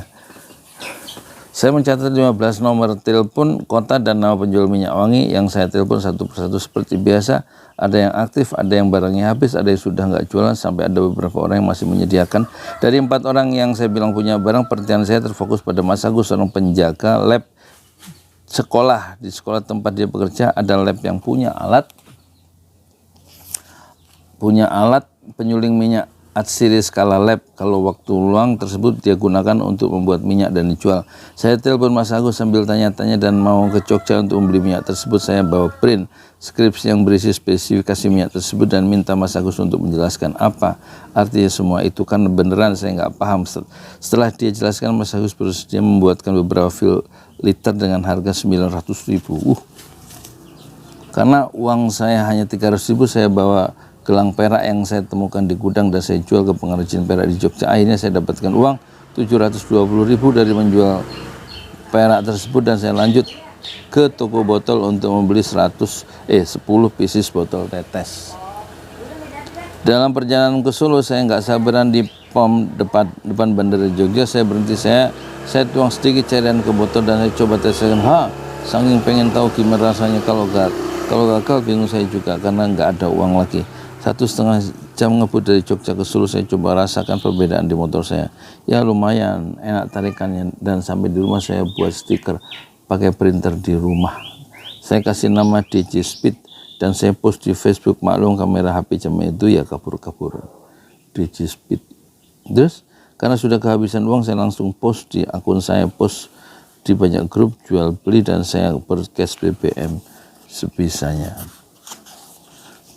Saya mencatat 15 nomor telepon, kota, dan nama penjual minyak wangi yang saya telepon satu persatu seperti biasa. Ada yang aktif, ada yang barangnya habis, ada yang sudah nggak jualan, sampai ada beberapa orang yang masih menyediakan. Dari 4 orang yang saya bilang punya barang, perhatian saya terfokus pada Mas Agus, seorang penjaga lab sekolah. Di sekolah tempat dia bekerja ada lab yang punya alat penyuling minyak Atsiri skala lab. Kalau waktu luang tersebut dia gunakan untuk membuat minyak dan dijual. Saya telepon Mas Agus sambil tanya-tanya dan mau ke Jogja untuk membeli minyak tersebut. Saya bawa print skripsi yang berisi spesifikasi minyak tersebut dan minta Mas Agus untuk menjelaskan apa artinya semua itu, kan beneran saya nggak paham. Setelah dia jelaskan, Mas Agus bersedia membuatkan beberapa liter dengan harga 900.000. Karena uang saya hanya 300.000, saya bawa gelang perak yang saya temukan di gudang dan saya jual ke pengrajin perak di Jogja. Akhirnya saya dapatkan uang 720.000 dari menjual perak tersebut, dan saya lanjut ke toko botol untuk membeli 10 pieces botol tetes. Dalam perjalanan ke Solo, saya nggak sabaran di pom depan bandara Jogja. Saya berhenti, saya tuang sedikit cairan ke botol dan saya coba teskan. Saking pengen tahu gimana rasanya. Kalau gagal bingung saya juga karena nggak ada uang lagi. 1,5 jam ngebut dari Jogja ke Solo, saya coba rasakan perbedaan di motor saya. Ya lumayan enak tarikannya, dan sampai di rumah saya buat stiker pakai printer di rumah. Saya kasih nama DJ Speed dan saya post di Facebook. Maklum kamera HP zaman itu ya kabur-kabur. DJ Speed. Terus karena sudah kehabisan uang, saya langsung post di akun saya, post di banyak grup jual beli, dan saya bercash BBM sebisanya.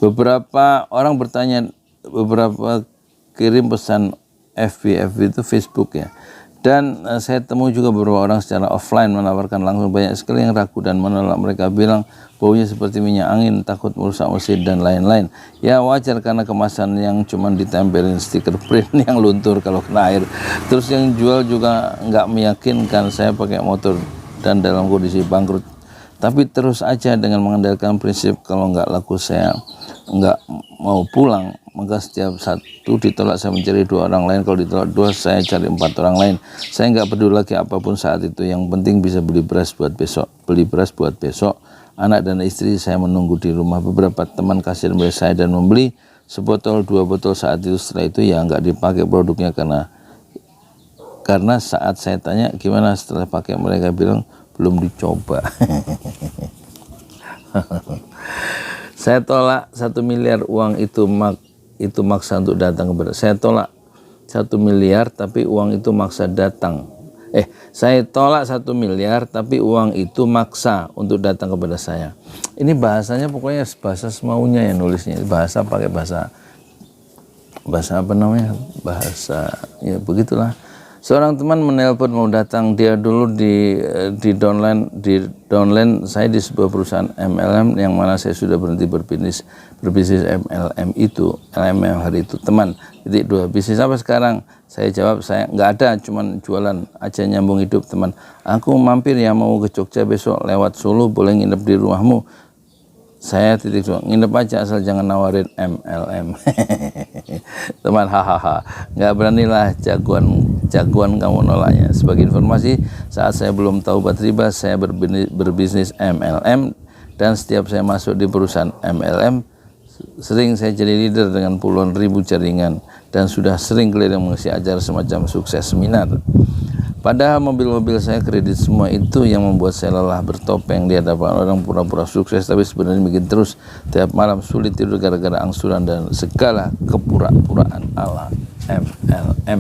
Beberapa orang bertanya, beberapa kirim pesan FB itu Facebook ya. Dan saya temui juga beberapa orang secara offline menawarkan langsung. Banyak sekali yang ragu dan menolak. Mereka bilang baunya seperti minyak angin, takut merusak mesin dan lain-lain. Ya wajar karena kemasan yang cuma ditempelin stiker print yang luntur kalau kena air. Terus yang jual juga nggak meyakinkan. Saya pakai motor dan dalam kondisi bangkrut. Tapi terus aja dengan mengandalkan prinsip kalau nggak laku saya nggak mau pulang. Maka setiap satu ditolak saya mencari 2 orang lain. Kalau ditolak 2 saya cari 4 orang lain. Saya nggak peduli lagi apapun saat itu. Yang penting bisa beli beras buat besok. Anak dan istri saya menunggu di rumah. Beberapa teman kasir membeli saya dan membeli sebotol 2 botol saat itu. Setelah itu ya nggak dipakai produknya karena saat saya tanya gimana setelah pakai, mereka bilang belum dicoba. Saya tolak 1 miliar uang itu maksa untuk datang kepada saya. Tolak 1 miliar tapi uang itu maksa datang. Saya tolak 1 miliar tapi uang itu maksa untuk datang kepada saya. Ini bahasanya pokoknya bahasa semaunya ya nulisnya. Bahasa pakai bahasa apa namanya? Bahasa ya begitulah. Seorang teman menelpon mau datang, dia dulu di downline saya di sebuah perusahaan MLM yang mana saya sudah berhenti berbisnis MLM hari itu. Teman, titik 2, bisnis apa sekarang? Saya jawab saya nggak ada, cuman jualan aja nyambung hidup. Teman, aku mampir ya mau ke Jogja besok lewat Solo, boleh nginep di rumahmu? Saya titik dua, nginep aja asal jangan nawarin MLM. Teman, hahaha, nggak beranilah jagoan kamu nolaknya. Sebagai informasi, saat saya belum tahu obat riba, saya berbisnis MLM, dan setiap saya masuk di perusahaan MLM, sering saya jadi leader dengan puluhan ribu jaringan, dan sudah sering keliling mengisi acara semacam sukses seminar. Padahal mobil-mobil saya kredit semua. Itu yang membuat saya lelah bertopeng di hadapan orang pura-pura sukses, tapi sebenarnya bikin terus tiap malam sulit tidur gara-gara angsuran dan segala kepura-puraan ala MLM.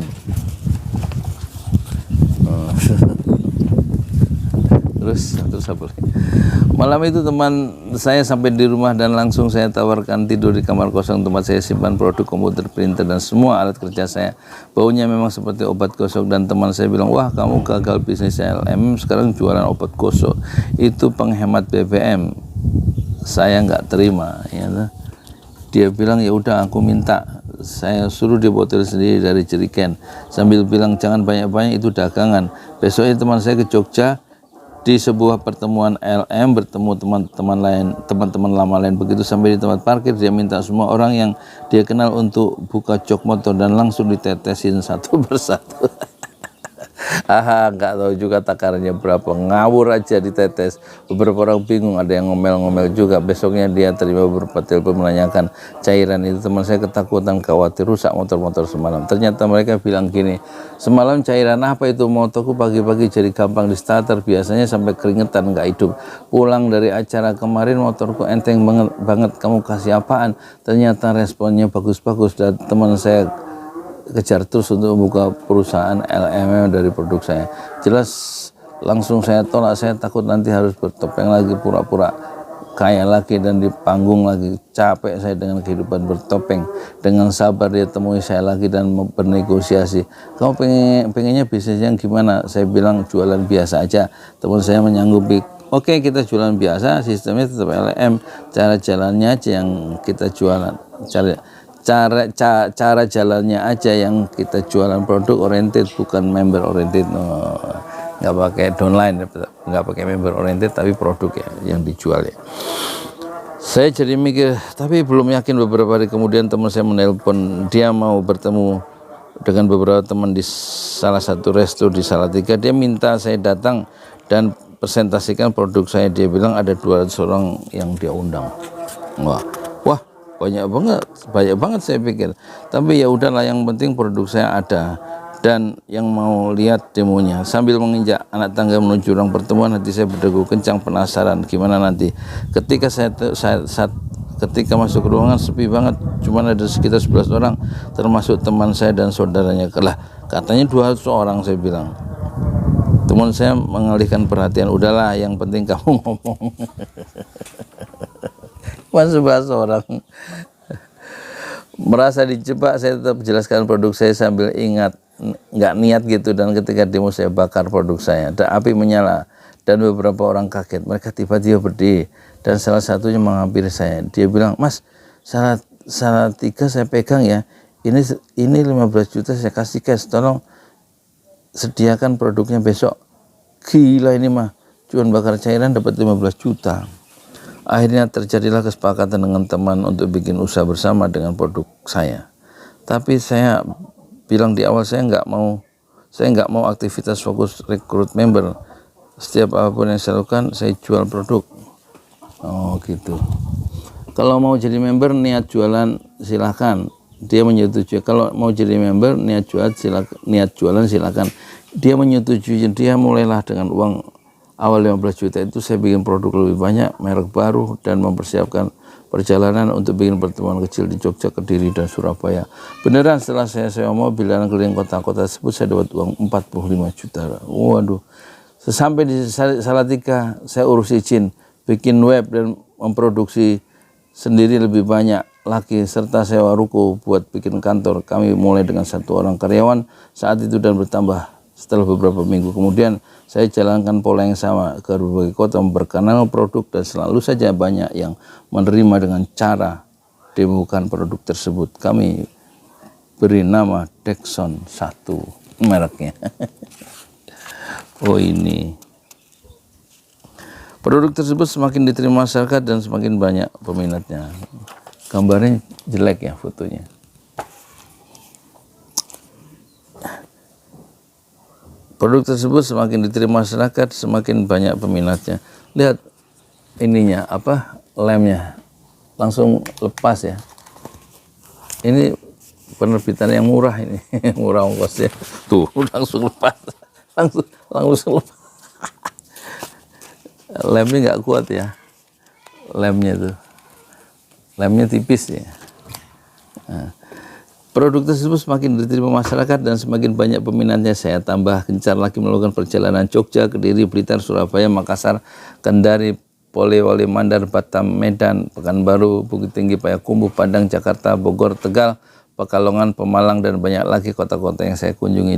Terus apa lagi? Malam itu teman saya sampai di rumah dan langsung saya tawarkan tidur di kamar kosong tempat saya simpan produk komputer, printer, dan semua alat kerja saya. Baunya memang seperti obat gosok, dan teman saya bilang, wah kamu gagal bisnis LM, sekarang jualan obat gosok, itu penghemat BBM. Saya nggak terima, ya. Dia bilang, ya udah aku minta. Saya suruh dia botol sendiri dari jerigen sambil bilang jangan banyak-banyak, itu dagangan. Besoknya teman saya ke Jogja di sebuah pertemuan LM, bertemu teman-teman lama lain. Begitu sampai di tempat parkir, dia minta semua orang yang dia kenal untuk buka jok motor dan langsung ditetesin satu persatu. Aha, nggak tahu juga takarannya berapa, ngawur aja ditetes. Beberapa orang bingung, ada yang ngomel-ngomel juga. Besoknya dia terima beberapa telepon menanyakan cairan itu. Teman saya ketakutan, khawatir rusak motor-motor semalam. Ternyata mereka bilang gini, semalam cairan apa itu, motorku pagi-pagi jadi gampang di starter, biasanya sampai keringetan nggak hidup. Pulang dari acara kemarin motorku enteng banget, kamu kasih apaan? Ternyata responnya bagus-bagus, dan teman saya kejar terus untuk membuka perusahaan LMM dari produk saya. Jelas langsung saya tolak, saya takut nanti harus bertopeng lagi, pura-pura kaya lagi, dan di panggung lagi. Capek saya dengan kehidupan bertopeng. Dengan sabar dia temui saya lagi dan bernegosiasi. Kamu pengennya bisnis yang gimana? Saya bilang jualan biasa aja. Teman saya menyanggupi, oke, kita jualan biasa, sistemnya tetap LM, cara jalannya aja yang kita jualan. Cara jalannya aja yang kita jualan, produk oriented bukan member oriented. No, nggak pakai downline, nggak pakai member oriented, tapi produk ya yang dijual ya. Saya jadi mikir, tapi belum yakin. Beberapa hari kemudian teman saya menelpon, dia mau bertemu dengan beberapa teman di salah satu resto di Salatiga. Dia minta saya datang dan presentasikan produk saya. Dia bilang ada 200 orang yang dia undang. Wah, banyak banget saya pikir. Tapi ya udahlah, yang penting produk saya ada dan yang mau lihat demonya. Sambil menginjak anak tangga menuju ruang pertemuan, hati saya berdegup kencang, penasaran gimana nanti. Ketika ketika masuk ke ruangan sepi banget, cuma ada sekitar 11 orang, termasuk teman saya dan saudaranya. Katanya 200 orang, saya bilang. Teman saya mengalihkan perhatian, udahlah yang penting kamu ngomong. Masuk 11 orang. Merasa dijebak, saya tetap jelaskan produk saya sambil ingat, nggak niat gitu. Dan ketika demo saya bakar produk saya, dan api menyala dan beberapa orang kaget. Mereka tiba-tiba berdiri dan salah satunya menghampiri saya. Dia bilang, Mas, Salatiga saya pegang ya, ini 15 juta saya kasih cash, tolong sediakan produknya besok. Gila ini mah, cuma bakar cairan dapat 15 juta. Akhirnya terjadilah kesepakatan dengan teman untuk bikin usaha bersama dengan produk saya. Tapi saya bilang di awal, saya nggak mau aktivitas fokus rekrut member. Setiap apapun yang saya lakukan, saya jual produk. Oh gitu. Kalau mau jadi member, niat jualan silakan. Dia menyetujui. Kalau mau jadi member, niat jualan silakan. Dia menyetujui. Dia mulailah dengan uang awal 15 juta itu saya bikin produk lebih banyak, merek baru, dan mempersiapkan perjalanan untuk bikin pertemuan kecil di Jogja, Kediri, dan Surabaya. Beneran setelah saya sewa mobil dan keliling kota-kota tersebut, saya dapat uang 45 juta. Waduh. Sesampai di Salatiga, saya urus izin, bikin web, dan memproduksi sendiri lebih banyak lagi, serta sewa ruko buat bikin kantor. Kami mulai dengan 1 orang karyawan saat itu dan bertambah setelah beberapa minggu kemudian. Saya jalankan pola yang sama ke berbagai kota, memperkenalkan produk, dan selalu saja banyak yang menerima dengan cara demokan produk tersebut. Kami beri nama Dexon 1 mereknya. Oh ini. Produk tersebut semakin diterima masyarakat dan semakin banyak peminatnya. Gambarnya jelek ya fotonya. Produk tersebut semakin diterima masyarakat, semakin banyak peminatnya. Lihat ininya, apa, lemnya, langsung lepas ya. Ini penerbitan yang murah ini, murah ongkosnya. Tuh, langsung lepas, langsung lepas. Lemnya nggak kuat ya, lemnya tuh, lemnya tipis ya. Nah, produk tersebut semakin diterima masyarakat dan semakin banyak peminatnya. Saya tambah gencar lagi melakukan perjalanan Jogja, Kediri, Blitar, Surabaya, Makassar, Kendari, Polewali Mandar, Batam, Medan, Pekanbaru, Bukit Tinggi, Payakumbuh, Padang, Jakarta, Bogor, Tegal, Pekalongan, Pemalang, dan banyak lagi kota-kota yang saya kunjungi.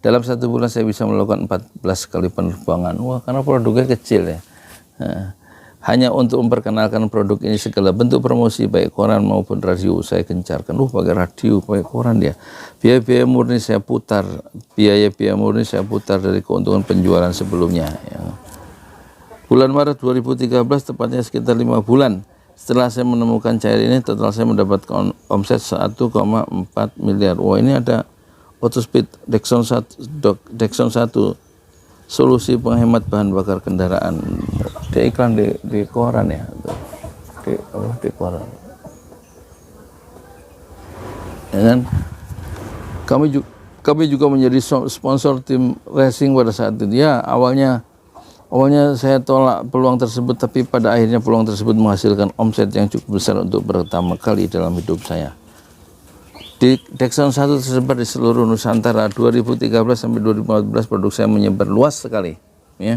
Dalam 1 bulan saya bisa melakukan 14 kali penerbangan. Wah, karena produknya kecil ya. Hanya untuk memperkenalkan produk ini, segala bentuk promosi baik koran maupun radio saya gencarkan. Pakai radio, pakai koran dia. Biaya-biaya murni saya putar, dari keuntungan penjualan sebelumnya ya. Bulan Maret 2013, tepatnya sekitar 5 bulan setelah saya menemukan cair ini, total saya mendapatkan omset 1,4 miliar. Wah, ini ada Autospeed Dexon 1, solusi penghemat bahan bakar kendaraan. Dia iklan di koran ya, di koran. Ya kan? Kami juga menjadi sponsor tim racing pada saat itu. Ya, awalnya saya tolak peluang tersebut, tapi pada akhirnya peluang tersebut menghasilkan omset yang cukup besar untuk pertama kali dalam hidup saya. Di Dexon 1 tersebar di seluruh Nusantara. 2013 sampai 2014 produk saya menyebar luas sekali ya.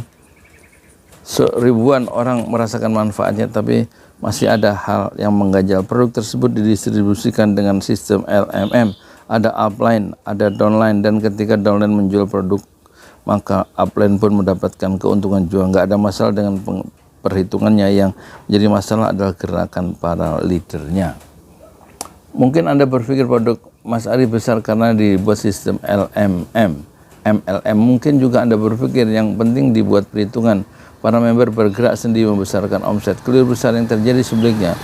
Ribuan orang merasakan manfaatnya, tapi masih ada hal yang mengganjal. Produk tersebut didistribusikan dengan sistem LMM, ada upline, ada downline, dan ketika downline menjual produk, maka upline pun mendapatkan keuntungan juga. Nggak ada masalah dengan perhitungannya. Yang menjadi masalah adalah gerakan para leadernya. Mungkin Anda berpikir produk Mas Ari besar karena dibuat sistem LMM, MLM. Mungkin juga Anda berpikir yang penting dibuat perhitungan. Para member bergerak sendiri membesarkan omset. Keliru besar yang terjadi sebaliknya.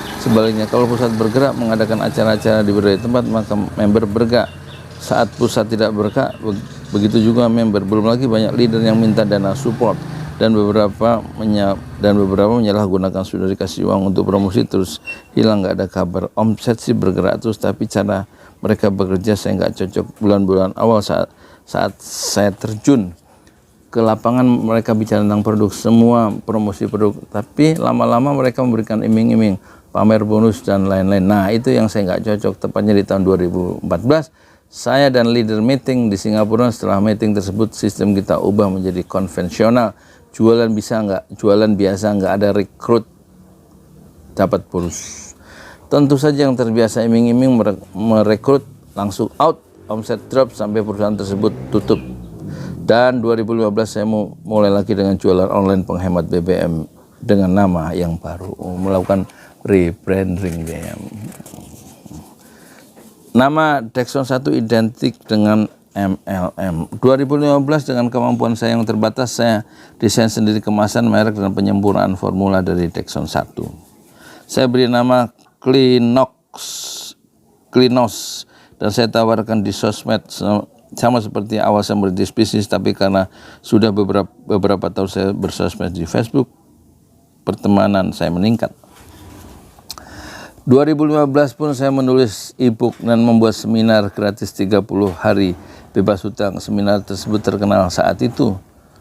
Kalau pusat bergerak mengadakan acara-acara di berbagai tempat, maka member bergerak. Saat pusat tidak bergerak, begitu juga member. Belum lagi banyak leader yang minta dana support, dan beberapa menyalahgunakan. Sudah dikasih uang untuk promosi terus hilang, nggak ada kabar. Omset sih bergerak terus, tapi cara mereka bekerja saya nggak cocok. Bulan-bulan awal saat saya terjun ke lapangan, mereka bicara tentang produk, semua promosi produk, tapi lama-lama mereka memberikan iming-iming, pamer bonus dan lain-lain. Nah, itu yang saya nggak cocok. Tepatnya di tahun 2014 saya dan leader meeting di Singapura. Setelah meeting tersebut, sistem kita ubah menjadi konvensional. Jualan biasa, nggak ada rekrut dapat bonus. Tentu saja yang terbiasa iming-iming merekrut langsung out, omset drop sampai perusahaan tersebut tutup. Dan 2015 saya mulai lagi dengan jualan online penghemat BBM dengan nama yang baru, melakukan rebranding BBM. Nama Dexon 1 identik dengan MLM. 2015 dengan kemampuan saya yang terbatas, saya desain sendiri kemasan, merek, dan penyempurnaan formula dari Dexon 1. Saya beri nama Klinos, dan saya tawarkan di sosmed. Sama seperti awal saya merintis bisnis, tapi karena sudah beberapa tahun saya bersosmed di Facebook, pertemanan saya meningkat. 2015 pun saya menulis e-book dan membuat seminar gratis 30 hari bebas hutang. Seminar tersebut terkenal saat itu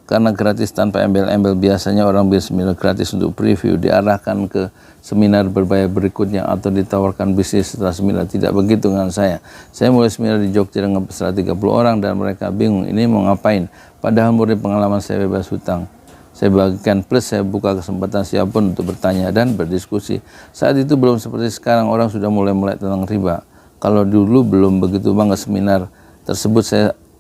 karena gratis tanpa embel-embel. Biasanya orang beli seminar gratis untuk preview, diarahkan ke seminar berbayar berikutnya, atau ditawarkan bisnis setelah seminar. Tidak begitu dengan saya. Saya mulai seminar di Jogja dengan peserta 30 orang dan mereka bingung ini mau ngapain. Padahal murni pengalaman saya bebas hutang. Saya bagikan plus saya buka kesempatan siapapun untuk bertanya dan berdiskusi. Saat itu belum seperti sekarang, orang sudah mulai melek tentang riba. Kalau dulu belum begitu banget. Seminar tersebut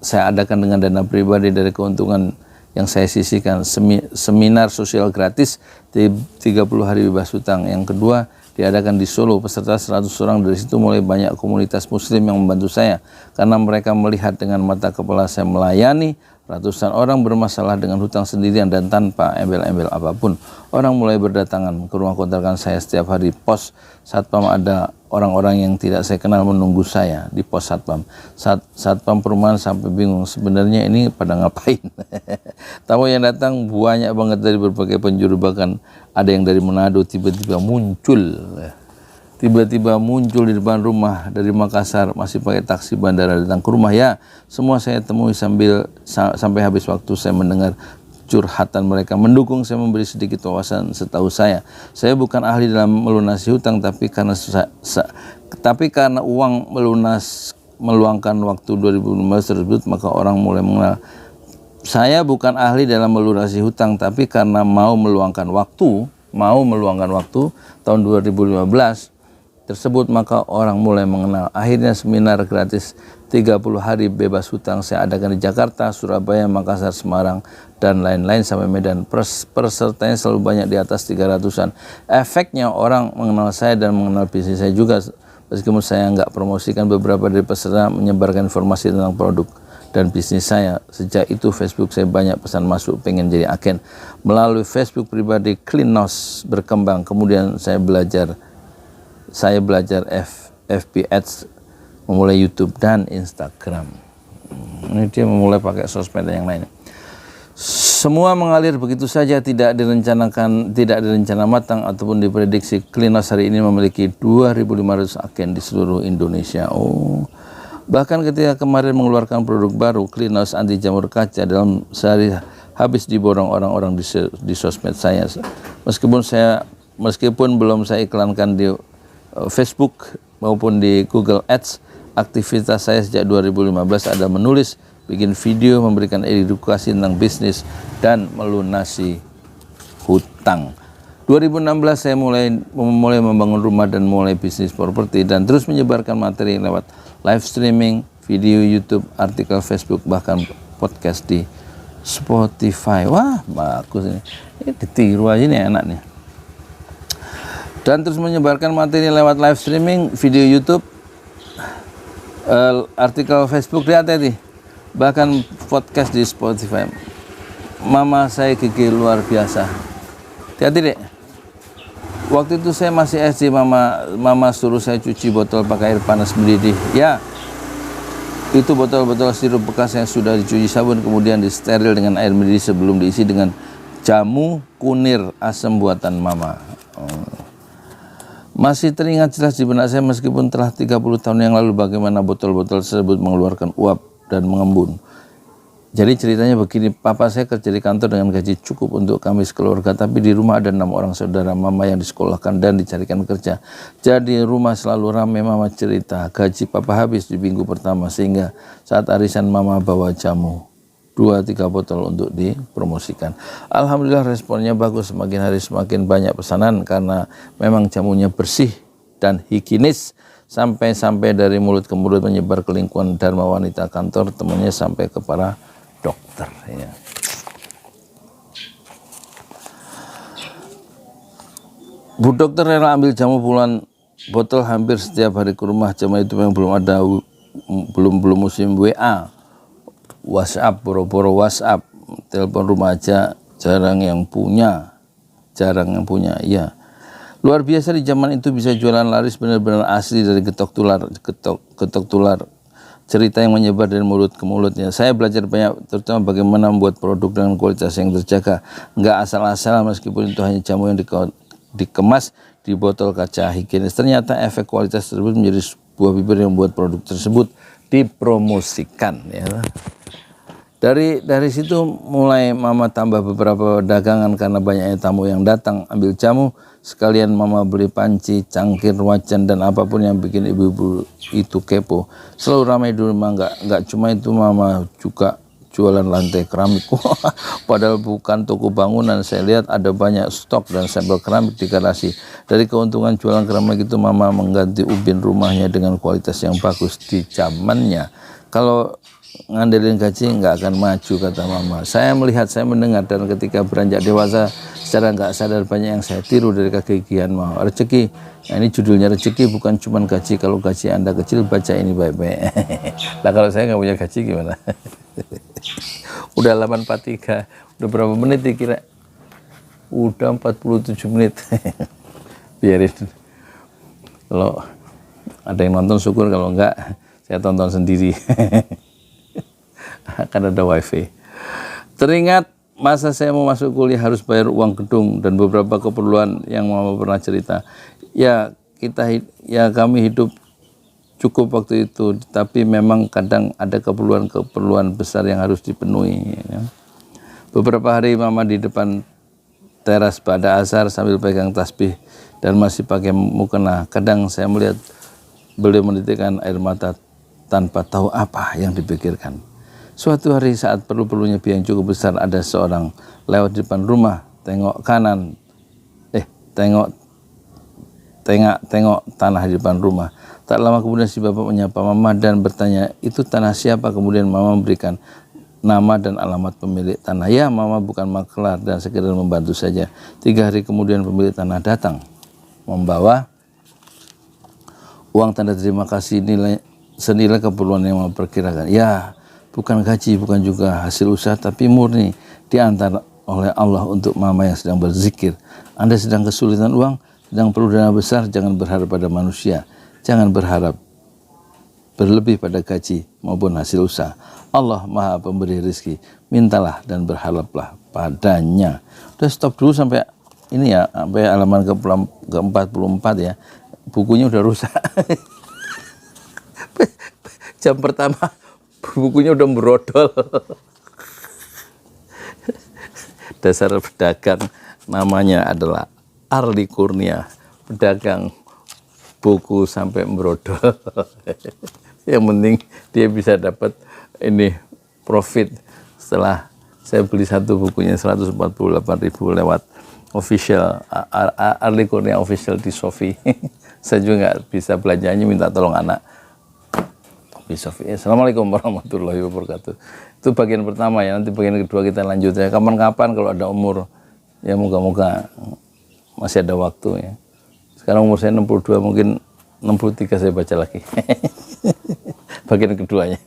saya adakan dengan dana pribadi dari keuntungan yang saya sisihkan. Seminar sosial gratis di 30 hari bebas hutang. Yang kedua diadakan di Solo, peserta 100 orang. Dari situ mulai banyak komunitas muslim yang membantu saya karena mereka melihat dengan mata kepala saya melayani Ratusan orang bermasalah dengan hutang sendirian dan tanpa embel-embel apapun. Orang mulai berdatangan ke rumah kontrakan saya setiap hari. Pos satpam ada orang-orang yang tidak saya kenal menunggu saya di pos satpam. Satpam perumahan sampai bingung sebenarnya ini pada ngapain. Tamu yang datang banyak banget dari berbagai penjuru, bahkan ada yang dari Manado tiba-tiba muncul di depan rumah dari Makassar, masih pakai taksi bandara datang ke rumah. Ya, semua saya temui sampai habis waktu saya mendengar curhatan mereka, mendukung saya, memberi sedikit wawasan. Setahu saya bukan ahli dalam melunasi hutang, tapi karena uang meluangkan waktu 2015 tersebut, maka orang mulai mengenal. Saya bukan ahli dalam melunasi hutang, tapi karena mau meluangkan waktu tahun 2015 tersebut, maka orang mulai mengenal. Akhirnya seminar gratis 30 hari bebas hutang saya adakan di Jakarta, Surabaya, Makassar, Semarang, dan lain-lain sampai Medan. Pesertanya selalu banyak di atas 300-an. Efeknya orang mengenal saya dan mengenal bisnis saya juga. Meskipun saya nggak promosikan, beberapa dari peserta menyebarkan informasi tentang produk dan bisnis saya. Sejak itu Facebook saya banyak pesan masuk pengen jadi agen. Melalui Facebook pribadi Klinos berkembang. Kemudian saya belajar FB Ads, memulai YouTube dan Instagram. Ini dia memulai pakai sosmed yang lain. Semua mengalir begitu saja, tidak direncana matang ataupun diprediksi. Klinos hari ini memiliki 2.500 agen di seluruh Indonesia. Bahkan ketika kemarin mengeluarkan produk baru, Klinos anti jamur kaca, dalam sehari habis diborong orang-orang di sosmed saya. Meskipun belum saya iklankan di Facebook maupun di Google Ads, aktivitas saya sejak 2015 ada menulis, bikin video, memberikan edukasi tentang bisnis dan melunasi hutang. 2016 saya mulai membangun rumah dan mulai bisnis properti, dan terus menyebarkan materi lewat live streaming, video YouTube, artikel Facebook, bahkan podcast di Spotify. Wah, bagus ini ditiru aja nih, enak nih. Dan terus menyebarkan materi lewat live streaming, video YouTube, artikel Facebook, hati-hati, bahkan podcast di Spotify. Mama saya gigi luar biasa. Hati-hati dek. Waktu itu saya masih SD, mama suruh saya cuci botol pakai air panas mendidih. Ya, itu botol-botol sirup bekas yang sudah dicuci sabun kemudian disteril dengan air mendidih sebelum diisi dengan jamu kunir asam buatan mama. Masih teringat jelas di benak saya meskipun telah 30 tahun yang lalu bagaimana botol-botol tersebut mengeluarkan uap dan mengembun. Jadi ceritanya begini, papa saya kerja di kantor dengan gaji cukup untuk kami sekeluarga, tapi di rumah ada 6 orang saudara mama yang disekolahkan dan dicarikan kerja. Jadi rumah selalu ramai. Mama cerita gaji papa habis di minggu pertama, sehingga saat arisan mama bawa jamu 2-3 botol untuk dipromosikan. Alhamdulillah responnya bagus, semakin hari semakin banyak pesanan karena memang jamunya bersih dan higienis, sampai dari mulut ke mulut menyebar ke lingkungan dharma wanita kantor, temannya sampai ke para dokter. Ya. Bu dokter rela ambil jamu puluhan botol hampir setiap hari ke rumah. Zaman itu memang belum musim WA. WhatsApp, boro-boro WhatsApp, telepon rumah aja jarang yang punya, ya. Luar biasa di zaman itu bisa jualan laris, benar-benar asli dari getok tular, cerita yang menyebar dari mulut ke mulutnya. Saya belajar banyak, terutama bagaimana membuat produk dengan kualitas yang terjaga, nggak asal-asal, meskipun itu hanya jamu yang dikemas di botol kaca higienis. Ternyata efek kualitas tersebut menjadi sebuah bibir yang membuat produk tersebut dipromosikan, ya. Dari situ mulai mama tambah beberapa dagangan karena banyaknya tamu yang datang ambil jamu. Sekalian mama beli panci, cangkir, wajan, dan apapun yang bikin ibu-ibu itu kepo. Selalu ramai di rumah. Nggak cuma itu, mama juga jualan lantai keramik. Padahal bukan toko bangunan. Saya lihat ada banyak stok dan sampel keramik di garasi. Dari keuntungan jualan keramik itu, mama mengganti ubin rumahnya dengan kualitas yang bagus di zamannya. Kalau ngandelin gaji nggak akan maju, kata mama. Saya melihat, saya mendengar, dan ketika beranjak dewasa secara nggak sadar banyak yang saya tiru dari kegigihan mama. Rezeki, nah ini judulnya rezeki, bukan cuma gaji. Kalau gaji Anda kecil, baca ini baik-baik. Nah kalau saya nggak punya gaji gimana? Udah 8.43, udah berapa menit dikira? Udah 47 menit. Biarin. Kalau ada yang nonton syukur, kalau enggak saya tonton sendiri. Kan ada wifi. Teringat masa saya mau masuk kuliah harus bayar uang gedung dan beberapa keperluan yang mama pernah cerita. Ya kami hidup cukup waktu itu, tapi memang kadang ada keperluan besar yang harus dipenuhi. Ya. Beberapa hari mama di depan teras pada asar sambil pegang tasbih dan masih pakai mukena. Kadang saya melihat beliau menitikkan air mata tanpa tahu apa yang dipikirkan. Suatu hari saat perlu-perlunya biaya yang cukup besar, ada seorang lewat di depan rumah, tengok tanah di depan rumah. Tak lama kemudian si bapak menyapa mama dan bertanya, itu tanah siapa? Kemudian mama memberikan nama dan alamat pemilik tanah. Ya, mama bukan makelar dan sekedar membantu saja. 3 hari kemudian pemilik tanah datang membawa uang tanda terima kasih senilai keperluan yang mama perkirakan. Ya, bukan gaji, bukan juga hasil usaha, tapi murni diantar oleh Allah untuk mama yang sedang berzikir. Anda sedang kesulitan uang, sedang perlu dana besar, jangan berharap pada manusia. Jangan berharap berlebih pada gaji maupun hasil usaha. Allah Maha Pemberi rezeki. Mintalah dan berharaplah padanya. Udah stop dulu sampai ini ya, sampai halaman ke-44 ya. Bukunya udah rusak. Jam pertama bukunya udah merodol. Dasar pedagang namanya adalah Arli Kurnia, pedagang buku sampai merodol. Yang penting dia bisa dapat ini profit. Setelah saya beli satu bukunya 148.000 lewat official Arli Kurnia official di Shopee. Saya juga nggak bisa belanjanya, minta tolong anak. Assalamualaikum warahmatullahi wabarakatuh. Itu bagian pertama ya, nanti bagian kedua kita lanjut ya. Kapan-kapan kalau ada umur, ya moga-moga masih ada waktu ya. Sekarang umur saya 62, mungkin 63 saya baca lagi. Bagian keduanya.